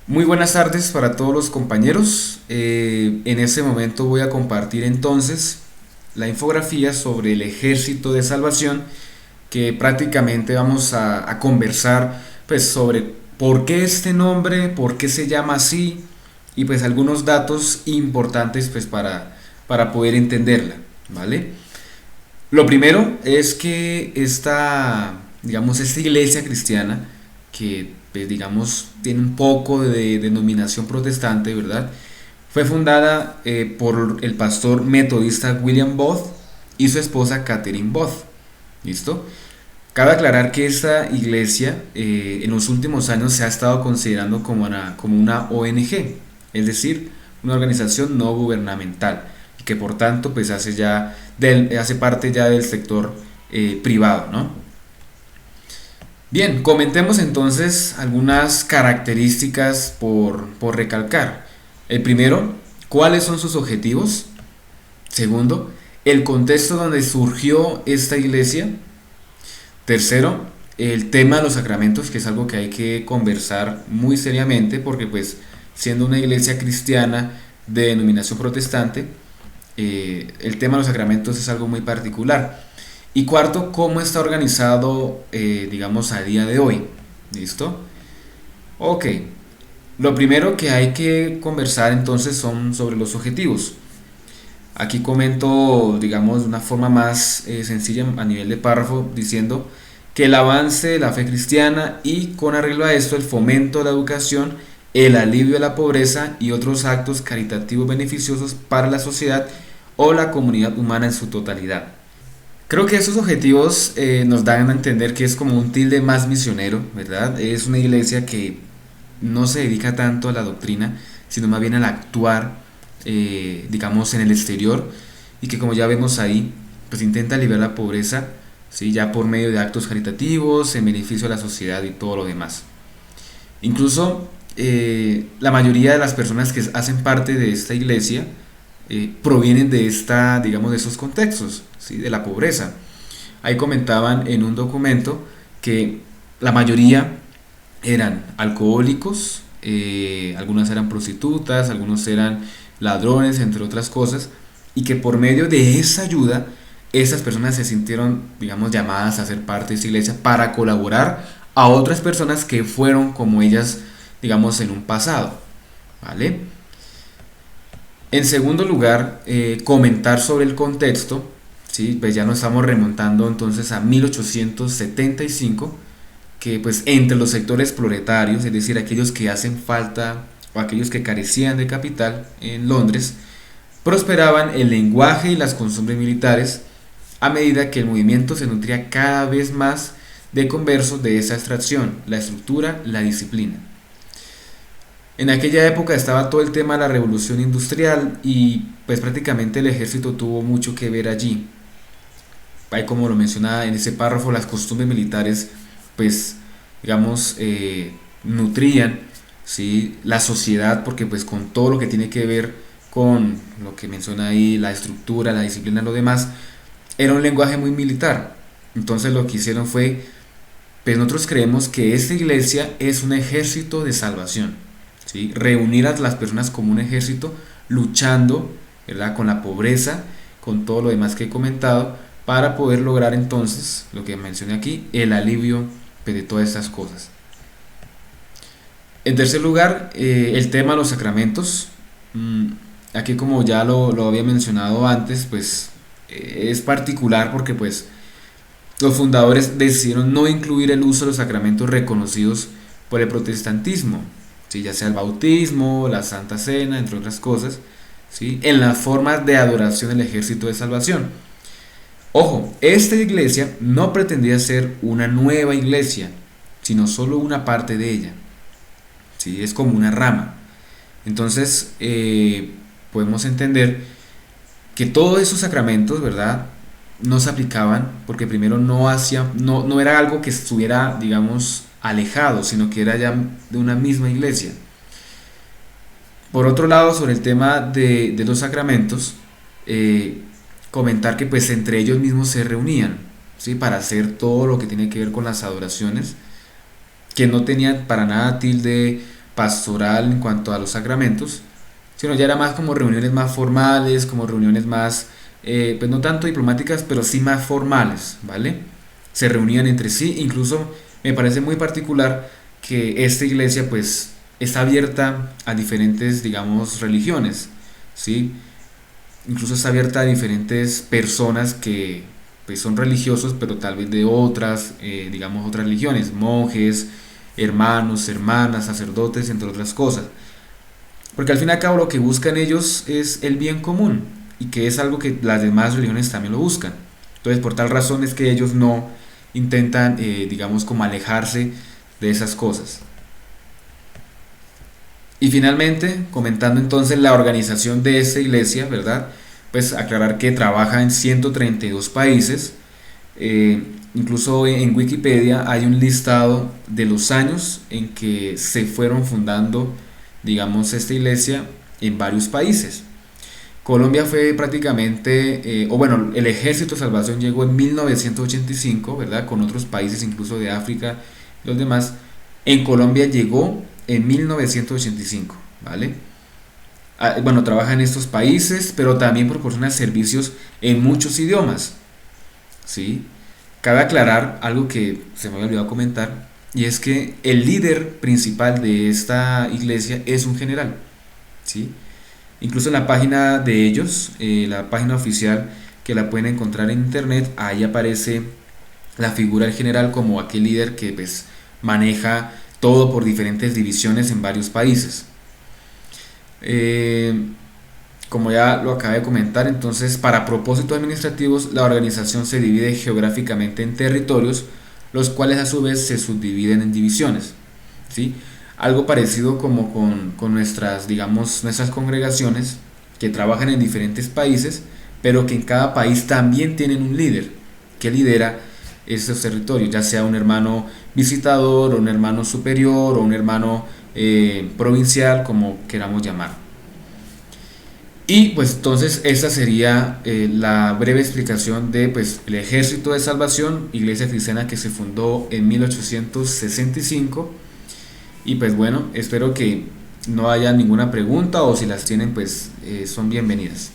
Muy buenas tardes para todos los compañeros. En este momento voy a compartir entonces la infografía sobre el Ejército de Salvación, que prácticamente vamos a conversar pues sobre por qué este nombre, por qué se llama así y pues algunos datos importantes pues para poder entenderla, ¿vale? Lo primero es que esta iglesia cristiana, que pues, digamos tiene un poco de denominación protestante, ¿verdad? Fue fundada por el pastor metodista William Booth y su esposa Catherine Booth. ¿Listo? Cabe aclarar que esta iglesia en los últimos años se ha estado considerando como una ONG, es decir, una organización no gubernamental, y que por tanto pues hace parte ya del sector privado, ¿no? Bien, comentemos entonces algunas características por recalcar. El primero, ¿cuáles son sus objetivos? Segundo, el contexto donde surgió esta iglesia. Tercero, el tema de los sacramentos, que es algo que hay que conversar muy seriamente, porque pues siendo una iglesia cristiana de denominación protestante, el tema de los sacramentos es algo muy particular. Y cuarto, cómo está organizado, digamos, a día de hoy. ¿Listo? Ok. Lo primero que hay que conversar entonces son sobre los objetivos. Aquí comento, digamos, de una forma más sencilla a nivel de párrafo, diciendo que el avance de la fe cristiana y con arreglo a esto el fomento de la educación, el alivio de la pobreza y otros actos caritativos beneficiosos para la sociedad o la comunidad humana en su totalidad. Creo que esos objetivos nos dan a entender que es como un tilde más misionero, ¿verdad? Es una iglesia que no se dedica tanto a la doctrina, sino más bien al actuar, digamos, en el exterior, y que como ya vemos ahí, pues intenta aliviar la pobreza, ¿sí? Ya por medio de actos caritativos, en beneficio de la sociedad y todo lo demás. Incluso la mayoría de las personas que hacen parte de esta iglesia provienen digamos, de esos contextos, ¿sí? De la pobreza. Ahí comentaban en un documento que la mayoría eran alcohólicos, algunas eran prostitutas, algunos eran ladrones, entre otras cosas, y que por medio de esa ayuda, esas personas se sintieron, digamos, llamadas a ser parte de esta iglesia para colaborar a otras personas que fueron como ellas, digamos, en un pasado, ¿vale? En segundo lugar, comentar sobre el contexto, ¿sí? Pues ya nos estamos remontando entonces a 1875, que pues entre los sectores proletarios, es decir, aquellos que hacen falta o aquellos que carecían de capital en Londres, prosperaban el lenguaje y las costumbres militares a medida que el movimiento se nutría cada vez más de conversos de esa extracción, la estructura, la disciplina. En aquella época estaba todo el tema de la revolución industrial y pues prácticamente el ejército tuvo mucho que ver allí. Ahí como lo mencionaba en ese párrafo, las costumbres militares pues digamos nutrían, ¿sí? La sociedad, porque pues con todo lo que tiene que ver con lo que menciona ahí, la estructura, la disciplina, lo demás, era un lenguaje muy militar. Entonces lo que hicieron fue, pues nosotros creemos que esta iglesia es un ejército de salvación, ¿sí? Reunir a las personas como un ejército luchando, ¿verdad? Con la pobreza, con todo lo demás que he comentado, para poder lograr entonces, lo que mencioné aquí, el alivio de todas estas cosas. En tercer lugar, el tema de los sacramentos. Aquí como ya lo había mencionado antes, pues es particular porque pues los fundadores decidieron no incluir el uso de los sacramentos reconocidos por el protestantismo, ¿sí? Ya sea el bautismo, la Santa Cena, entre otras cosas, ¿sí? En las formas de adoración del ejército de salvación. Ojo, esta iglesia no pretendía ser una nueva iglesia, sino solo una parte de ella, ¿sí? Es como una rama. Entonces, podemos entender que todos esos sacramentos, ¿verdad? No se aplicaban porque primero no era algo que estuviera, digamos, alejado, sino que era ya de una misma iglesia. Por otro lado, sobre el tema de los sacramentos, eh, comentar que pues entre ellos mismos se reunían, ¿sí? Para hacer todo lo que tiene que ver con las adoraciones, que no tenían para nada tilde pastoral en cuanto a los sacramentos, sino ya era más como reuniones más formales, como reuniones más, pues no tanto diplomáticas, pero sí más formales, ¿vale? Se reunían entre sí, incluso me parece muy particular que esta iglesia pues está abierta a diferentes, digamos, religiones, ¿sí? Incluso está abierta a diferentes personas que pues son religiosos, pero tal vez de otras, digamos, otras religiones, monjes, hermanos, hermanas, sacerdotes, entre otras cosas. Porque al fin y al cabo lo que buscan ellos es el bien común y que es algo que las demás religiones también lo buscan. Entonces por tal razón es que ellos no intentan, digamos, como alejarse de esas cosas. Y finalmente, comentando entonces la organización de esta iglesia, ¿verdad? Pues aclarar que trabaja en 132 países. Eh, Incluso en Wikipedia hay un listado de los años en que se fueron fundando, digamos, esta iglesia en varios países. Colombia fue prácticamente, o bueno, el Ejército de Salvación llegó en 1985, ¿verdad? Con otros países, incluso de África y los demás. En Colombia llegó en 1985, ¿vale? Bueno, trabaja en estos países, pero también proporciona servicios en muchos idiomas, ¿sí? Cabe aclarar algo que se me había olvidado comentar, y es que el líder principal de esta iglesia es un general, ¿sí? Incluso en la página de ellos, la página oficial que la pueden encontrar en internet, ahí aparece la figura del general como aquel líder que pues maneja todo por diferentes divisiones en varios países. Eh, Como ya lo acabé de comentar, entonces para propósitos administrativos la organización se divide geográficamente en territorios, los cuales a su vez se subdividen en divisiones, ¿sí? Algo parecido como con nuestras, digamos, nuestras congregaciones que trabajan en diferentes países, pero que en cada país también tienen un líder que lidera esos territorios, ya sea un hermano visitador, o un hermano superior, o un hermano provincial, como queramos llamar. Y pues entonces esta sería la breve explicación de pues el Ejército de Salvación, iglesia cristiana que se fundó en 1865. Y pues bueno, espero que no haya ninguna pregunta o si las tienen pues son bienvenidas.